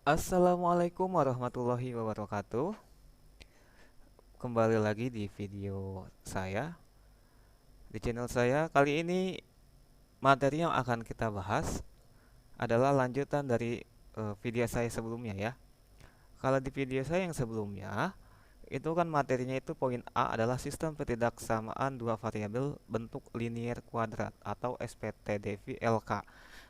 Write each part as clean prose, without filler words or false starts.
Assalamualaikum warahmatullahi wabarakatuh. Kembali lagi di video saya di channel saya. Kali ini materi yang akan kita bahas adalah lanjutan dari video saya sebelumnya ya. Kalau di video saya yang sebelumnya itu kan materinya itu poin A adalah sistem ketidaksamaan dua variabel bentuk linier kuadrat atau SPTDV-LK.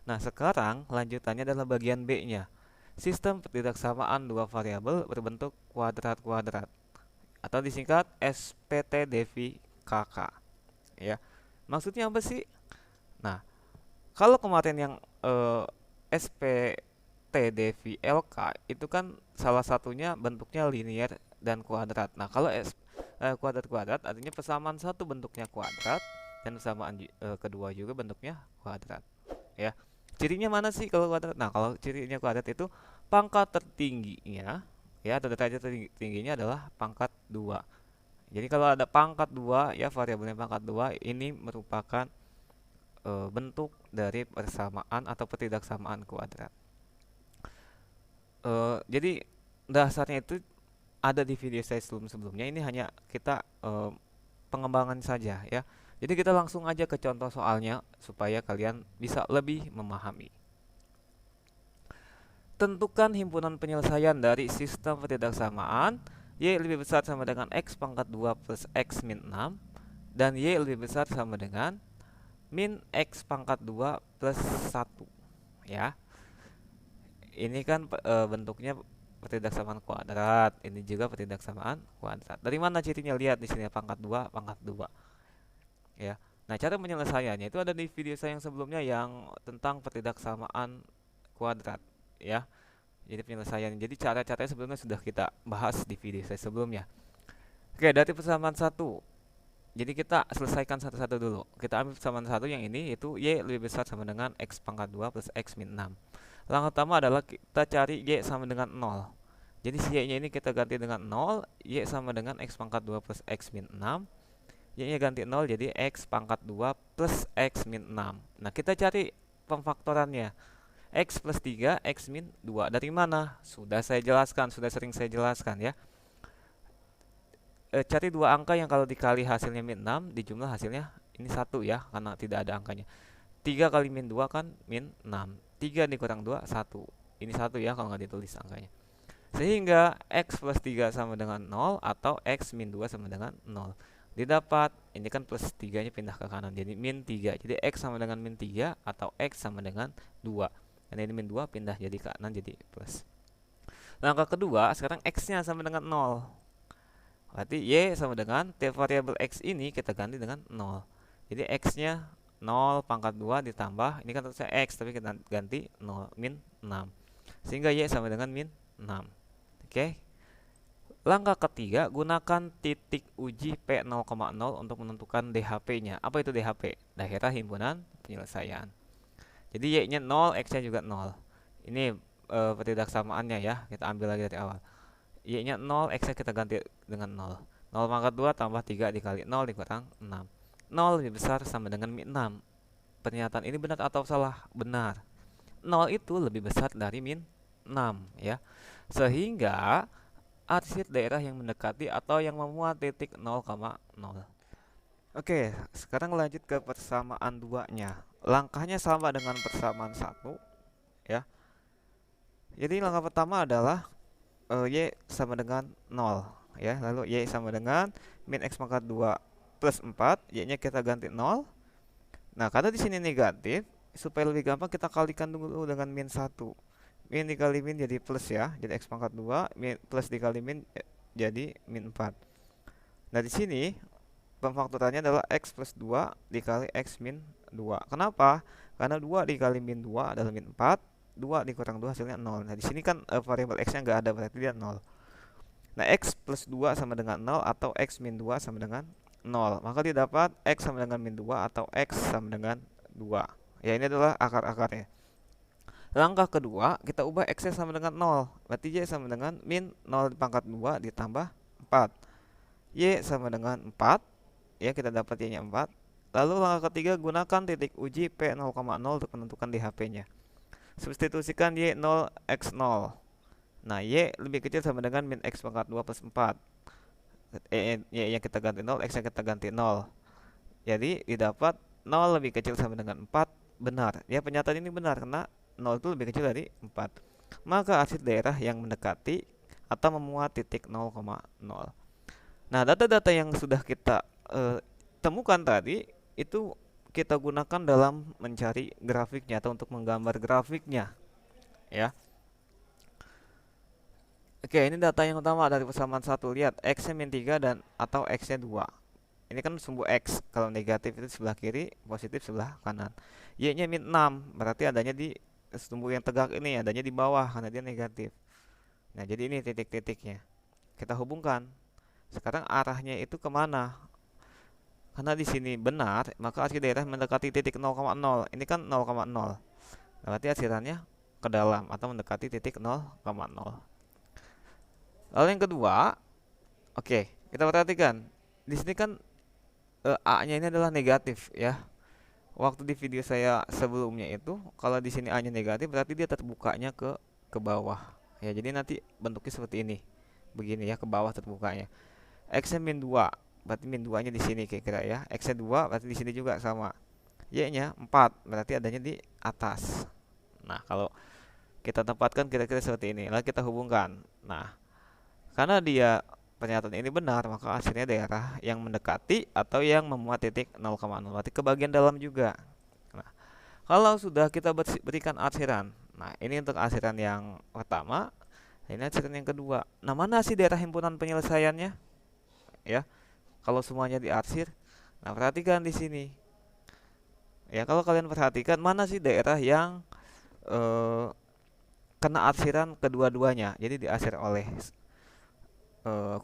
Nah, sekarang lanjutannya adalah bagian B-nya. Sistem ketidaksamaan dua variabel berbentuk kuadrat-kuadrat atau disingkat SPTDV-KK ya. Maksudnya apa sih? Nah, kalau kemarin yang SPTDV-LK itu kan salah satunya bentuknya linier dan kuadrat. Nah, kalau kuadrat-kuadrat artinya persamaan satu bentuknya kuadrat dan persamaan kedua juga bentuknya kuadrat ya. Cirinya mana sih kalau kuadrat? Nah, kalau cirinya kuadrat itu pangkat tertingginya ya atau derajat tingginya adalah pangkat 2. Jadi kalau ada pangkat 2 ya variabelnya pangkat 2 ini merupakan bentuk dari persamaan atau ketidaksamaan kuadrat. Jadi dasarnya itu ada di video saya sebelumnya. Ini hanya kita pengembangan saja ya. Jadi kita langsung aja ke contoh soalnya supaya kalian bisa lebih memahami. Tentukan himpunan penyelesaian dari sistem ketidaksamaan Y lebih besar sama dengan X pangkat 2 plus X min 6 dan Y lebih besar sama dengan min X pangkat 2 plus 1 ya. Ini kan bentuknya ketidaksamaan kuadrat, ini juga ketidaksamaan kuadrat. Dari mana cirinya? Lihat di sini pangkat 2 pangkat 2 ya. Nah, cara penyelesaiannya itu ada di video saya yang sebelumnya yang tentang ketidaksamaan kuadrat ya. Jadi penyelesaian. Jadi cara-caranya sebelumnya sudah kita bahas di video saya sebelumnya. Oke, dari persamaan satu. Jadi kita selesaikan satu-satu dulu. Kita ambil persamaan satu yang ini yaitu Y lebih besar sama dengan X pangkat 2 plus X min 6. Langkah pertama adalah kita cari Y sama dengan 0. Jadi si Y nya ini kita ganti dengan 0. Y sama dengan X pangkat 2 plus X min 6. Y nya ganti 0 jadi X pangkat 2 plus X min 6. Nah, kita cari pemfaktorannya. X plus 3, X min 2. Dari mana? Sudah saya jelaskan, sudah sering saya jelaskan ya. Cari dua angka yang kalau dikali hasilnya min 6, dijumlah hasilnya ini 1 ya, karena tidak ada angkanya. 3 kali min 2 kan min 6. 3 dikurang 2, 1. Ini 1 ya kalau nggak ditulis angkanya. Sehingga X plus 3 sama dengan 0 atau X min 2 sama dengan 0. Didapat, ini kan plus 3 nya pindah ke kanan, jadi min 3. Jadi X sama dengan min 3 atau X sama dengan 2. Dan ini min 2 pindah jadi ke kanan jadi plus. Langkah kedua, sekarang X nya sama dengan 0. Berarti Y sama dengan variabel X ini kita ganti dengan 0. Jadi X nya 0 pangkat 2 ditambah, ini kan terusnya X tapi kita ganti 0 min 6. Sehingga Y sama dengan min 6. Oke. Langkah ketiga, gunakan titik uji P0,0 untuk menentukan DHP-nya. Apa itu DHP? Daerah himpunan penyelesaian. Jadi Y-nya 0, X-nya juga 0. Ini ketidaksamaannya ya, kita ambil lagi dari awal. Y-nya 0, X-nya kita ganti dengan 0. 0 pangkat 2 tambah 3 dikali 0 dikurang 6. 0 lebih besar sama dengan min 6. Pernyataan ini benar atau salah? Benar. 0 itu lebih besar dari min 6 ya. Sehingga arsir daerah yang mendekati atau yang memuat titik 0,0. Oke, sekarang lanjut ke persamaan 2-nya. Langkahnya sama dengan persamaan 1 ya. Jadi langkah pertama adalah Y sama dengan 0 ya. Lalu Y sama dengan min X pangkat 2 plus 4, Y-nya kita ganti 0. Nah, karena di sini negatif, supaya lebih gampang kita kalikan dulu dengan min 1. Min dikali min jadi plus ya. Jadi X pangkat 2 min plus dikali min jadi min 4. Nah, di sini pemfaktorannya adalah X plus 2 dikali X min 2. Kenapa? Karena 2 dikali min 2 adalah min 4. 2 dikurang 2 hasilnya 0. Nah, di sini kan variabel X-nya nggak ada, berarti dia 0. Nah, X plus 2 sama dengan 0 atau X min 2 sama dengan 0. Maka dia dapat X sama dengan min 2 atau X sama dengan 2. Ya, ini adalah akar-akarnya. Langkah kedua, kita ubah X-nya sama dengan 0. Berarti Y sama dengan min 0 pangkat 2 ditambah 4. Y sama dengan 4. Ya, kita dapat Y-nya 4. Lalu langkah ketiga, gunakan titik uji P0,0 untuk menentukan DHP-nya. Substitusikan Y 0 X 0. Nah, Y lebih kecil sama dengan min X pangkat 2 plus 4. Y yang kita ganti 0, X yang kita ganti 0. Jadi didapat 0 lebih kecil sama dengan 4. Benar. Ya, pernyataan ini benar karena 0 itu lebih kecil dari 4. Maka arsir daerah yang mendekati atau memuat titik 0,0. Nah, data-data yang sudah kita temukan tadi itu kita gunakan dalam mencari grafiknya atau untuk menggambar grafiknya, ya. Oke, ini data yang utama dari persamaan 1. Lihat, X-nya min 3 dan atau X-nya 2. Ini kan sumbu X. Kalau negatif itu sebelah kiri, positif sebelah kanan. Y-nya min 6, berarti adanya di sumbu yang tegak ini, adanya di bawah karena dia negatif. Nah, jadi ini titik-titiknya. Kita hubungkan. Sekarang arahnya itu kemana? Karena di sini benar, maka arsir daerah mendekati titik 0,0. Ini kan 0,0. Berarti arsirannya ke dalam atau mendekati titik 0,0. Lalu yang kedua, oke, kita perhatikan. Di sini kan A-nya ini adalah negatif ya. Waktu di video saya sebelumnya itu, kalau di sini A-nya negatif, berarti dia terbukanya ke bawah. Ya, jadi nanti bentuknya seperti ini. Begini ya, ke bawah terbukanya. X-nya min 2, berarti min 2-nya di sini kira-kira ya. X-nya 2, berarti di sini juga sama. Y-nya 4, berarti adanya di atas. Nah, kalau kita tempatkan kira-kira seperti ini, lalu kita hubungkan. Nah, karena dia pernyataan ini benar, maka arsirnya daerah yang mendekati atau yang memuat titik 0,0, berarti ke bagian dalam juga. Nah, kalau sudah kita berikan arsiran, nah ini untuk arsiran yang pertama, ini arsiran yang kedua. Nah, mana sih daerah himpunan penyelesaiannya? Ya, kalau semuanya diarsir, nah perhatikan di sini. Ya, kalau kalian perhatikan mana sih daerah yang kena arsiran kedua-duanya, jadi diarsir oleh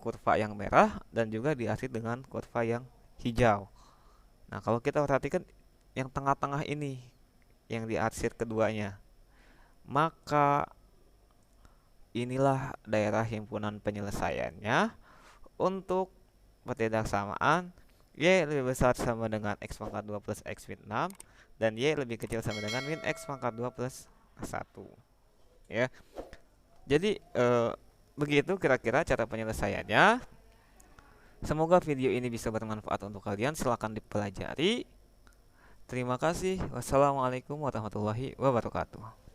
kurva yang merah dan juga diarsir dengan kurva yang hijau. Nah, kalau kita perhatikan yang tengah-tengah ini yang diarsir keduanya, maka inilah daerah himpunan penyelesaiannya untuk pertidaksamaan Y lebih besar sama dengan X pangkat 2 plus X min 6 dan Y lebih kecil sama dengan min X pangkat 2 plus 1. Ya. Jadi begitu kira-kira cara penyelesaiannya. Semoga video ini bisa bermanfaat untuk kalian. Silahkan dipelajari. Terima kasih. Wassalamualaikum warahmatullahi wabarakatuh.